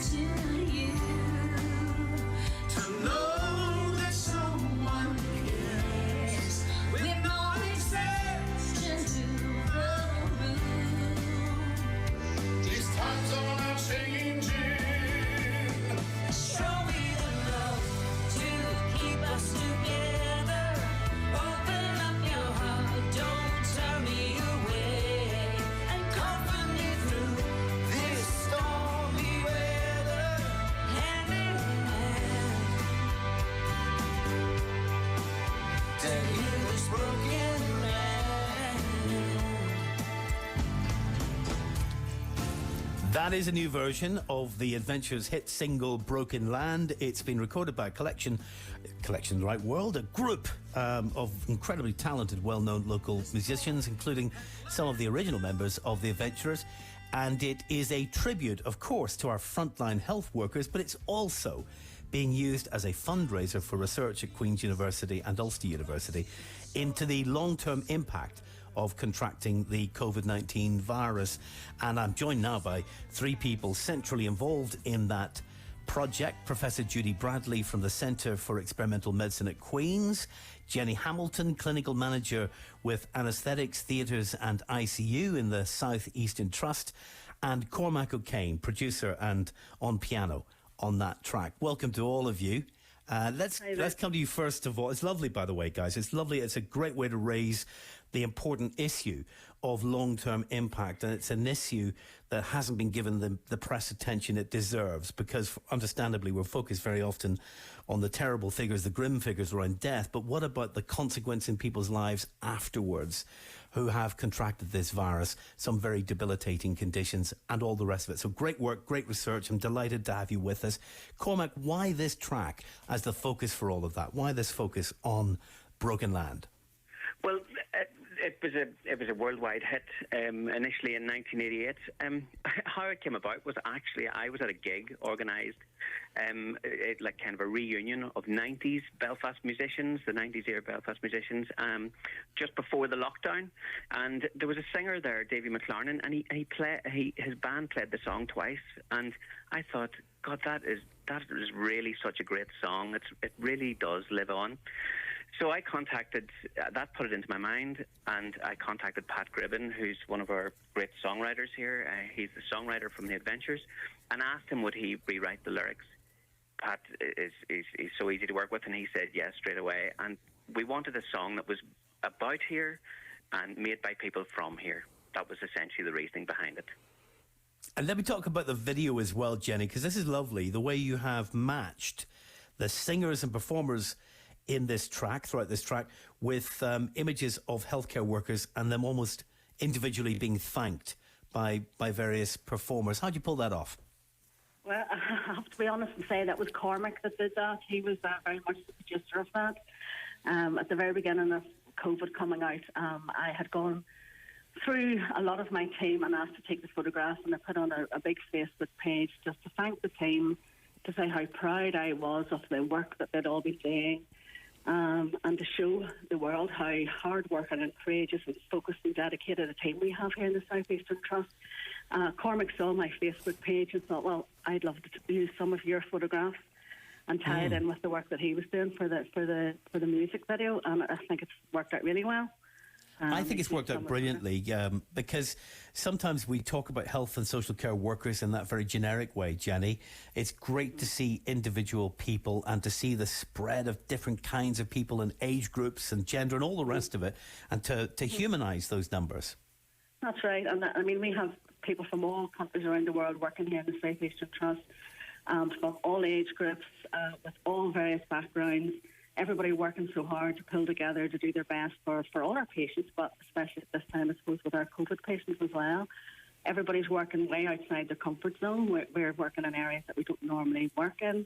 to you to know that someone cares with no exception to the rule. These times are not changing. Show me the love to keep us together. Open up your heart, don't turn me away, and comfort me through this stormy weather, hand in hand, to heal this broken land. That is a new version of the Adventures hit single Broken Land. It's been recorded by a collection the right world, a group of incredibly talented, well-known local musicians, including some of the original members of the Adventurers. And it is a tribute, of course, to our frontline health workers, but it's also being used as a fundraiser for research at Queen's University and Ulster University into the long-term impact of contracting the COVID-19 virus. And I'm joined now by three people centrally involved in that project. Professor Judy Bradley from the Centre for Experimental Medicine at Queen's, Jenny Hamilton, Clinical Manager with Anaesthetics, Theatres and ICU in the South Eastern Trust, and Cormac O'Kane, producer and on piano on that track. Welcome to all of you. Let's come to you first of all. It's lovely, by the way, guys. It's lovely. It's a great way to raise the important issue of long-term impact, and it's an issue that hasn't been given the press attention it deserves, because understandably we're focused very often on the terrible figures, the grim figures around death, but what about the consequence in people's lives afterwards who have contracted this virus, some very debilitating conditions and all the rest of it. So great work, great research. I'm delighted to have you with us. Cormac, why this track as the focus for all of that? Why this focus on Broken Land? Well, it was a worldwide hit initially in 1988. How it came about was actually I was at a gig organised, like kind of a reunion of 90s Belfast musicians, the 90s era Belfast musicians, just before the lockdown. And there was a singer there, Davy McLarnon, and his band played the song twice. And I thought, God, that is really such a great song. It really does live on. So I contacted, that put it into my mind, and I contacted Pat Gribben, who's one of our great songwriters here. He's the songwriter from The Adventures, and asked him would he rewrite the lyrics. Pat is so easy to work with, and he said yes straight away. And we wanted a song that was about here and made by people from here. That was essentially the reasoning behind it. And let me talk about the video as well, Jenny, because this is lovely. The way you have matched the singers and performers in this track, throughout this track, with images of healthcare workers and them almost individually being thanked by various performers. How'd you pull that off? Well, I have to be honest and say that was Cormac that did that. He was very much the producer of that. At the very beginning of COVID coming out, I had gone through a lot of my team and asked to take the photographs, and I put on a big Facebook page just to thank the team, to say how proud I was of the work that they'd all be doing, and to show the world how hard-working and courageous and focused and dedicated a team we have here in the South Eastern Trust. Cormac saw my Facebook page and thought, well, I'd love to use some of your photographs and tie it in with the work that he was doing for the music video, and I think it's worked out really well. I think it's worked out brilliantly, because sometimes we talk about health and social care workers in that very generic way, Jenny. It's great to see individual people and to see the spread of different kinds of people and age groups and gender and all the rest of it, and to humanise those numbers. That's right. And I mean, we have people from all countries around the world working here in the South Eastern Trust, from all age groups, with all various backgrounds. Everybody working so hard to pull together to do their best for all our patients, but especially at this time, I suppose, with our COVID patients as well. Everybody's working way outside their comfort zone. We're working in areas that we don't normally work in,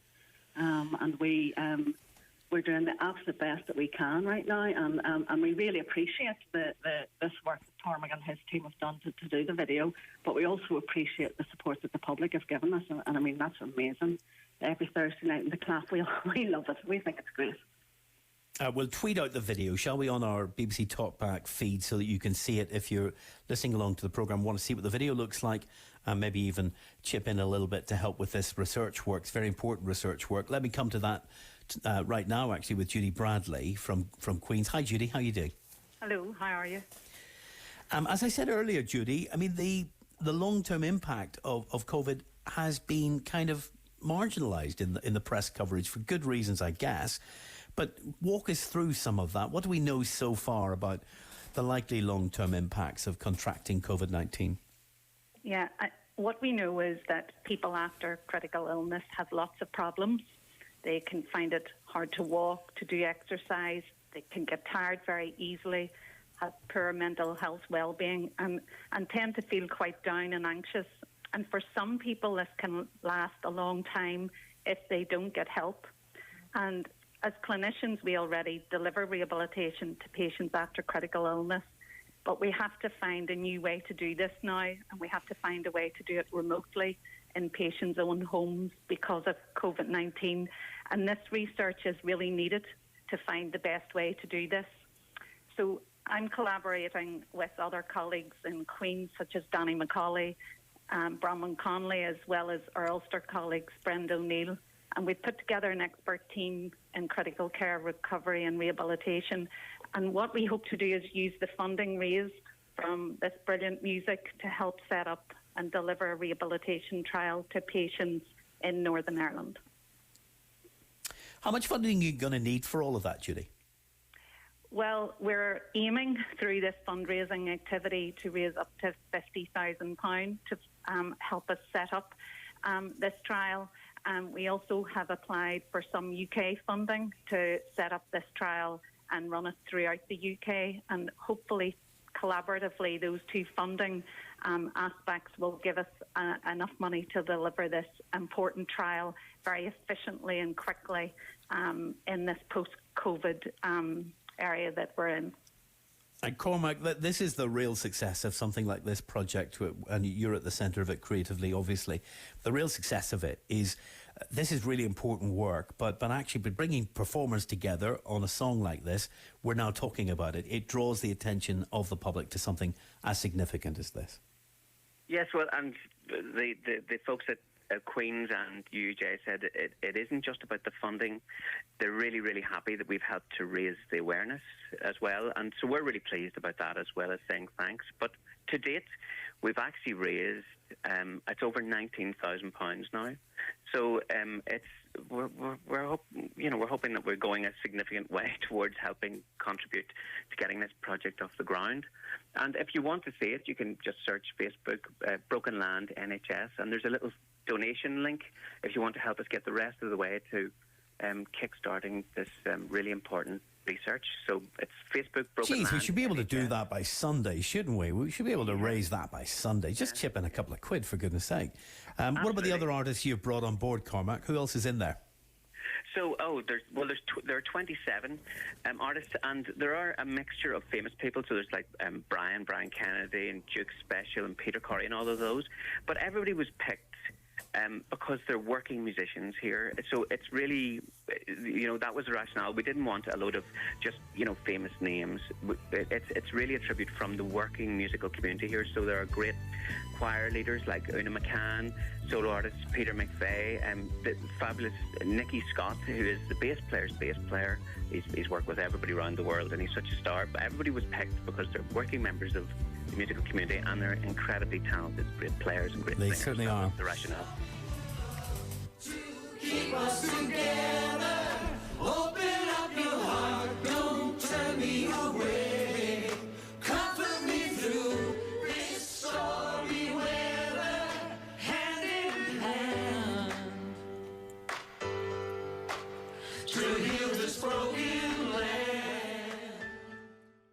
and we're doing the absolute best that we can right now, and we really appreciate this work that Cormac and his team have done to do the video, but we also appreciate the support that the public have given us, and I mean, that's amazing. Every Thursday night in the clap, we love it. We think it's great. We'll tweet out the video, shall we, on our BBC Talkback feed so that you can see it if you're listening along to the programme, want to see what the video looks like, and maybe even chip in a little bit to help with this research work. It's very important research work. Let me come to that right now, actually, with Judy Bradley from Queen's. Hi, Judy. How are you doing? Hello. How are you? As I said earlier, Judy, I mean, the long-term impact of COVID has been kind of marginalised in the press coverage for good reasons, I guess. But walk us through some of that. What do we know so far about the likely long-term impacts of contracting COVID-19? Yeah, what we know is that people after critical illness have lots of problems. They can find it hard to walk, to do exercise. They can get tired very easily, have poor mental health well-being, and tend to feel quite down and anxious. And for some people, this can last a long time if they don't get help. And as clinicians, we already deliver rehabilitation to patients after critical illness, but we have to find a new way to do this now, and we have to find a way to do it remotely in patients' own homes because of COVID-19. And this research is really needed to find the best way to do this. So I'm collaborating with other colleagues in Queen's, such as Danny McCauley, Bronwyn Conley, as well as our Ulster colleagues, Brenda O'Neill. And we've put together an expert team in critical care, recovery and rehabilitation. And what we hope to do is use the funding raised from this brilliant music to help set up and deliver a rehabilitation trial to patients in Northern Ireland. How much funding are you going to need for all of that, Judy? Well, we're aiming through this fundraising activity to raise up to £50,000 to help us set up this trial. We also have applied for some UK funding to set up this trial and run it throughout the UK, and hopefully collaboratively those two funding aspects will give us enough money to deliver this important trial very efficiently and quickly in this post-COVID area that we're in. And Cormac, this is the real success of something like this project, and you're at the centre of it creatively, obviously. The real success of it is this is really important work, but actually by bringing performers together on a song like this, we're now talking about it. It draws the attention of the public to something as significant as this. Yes, well, and the folks at Queen's and you, Jay, said it isn't just about the funding. They're really, really happy that we've helped to raise the awareness as well. And so we're really pleased about that, as well as saying thanks. But to date, we've actually raised, it's over £19,000 now. So we're hoping that we're going a significant way towards helping contribute to getting this project off the ground. And if you want to see it, you can just search Facebook, Broken Land NHS, and there's a little donation link if you want to help us get the rest of the way to kickstarting this really important research. So it's Facebook, Broken Land. We should be able to do that by Sunday, shouldn't we? We should be able to raise that by Sunday. Just chip in a couple of quid, for goodness sake. What about the other artists you've brought on board, Cormac? Who else is in there? So, there are 27 artists, and there are a mixture of famous people. So there's like Brian Kennedy and Duke Special and Peter Corey and all of those. But everybody was picked because they're working musicians here. So it's really, that was the rationale. We didn't want a load of just, famous names. It's really a tribute from the working musical community here. So there are great choir leaders like Una McCann, solo artist Peter McVeigh, the fabulous Nicky Scott, who is the bass player's bass player. He's worked with everybody around the world, and he's such a star. But everybody was picked because they're working members of the musical community, and they're incredibly talented, great players and great singers. They certainly are. The rationale. Keep us together.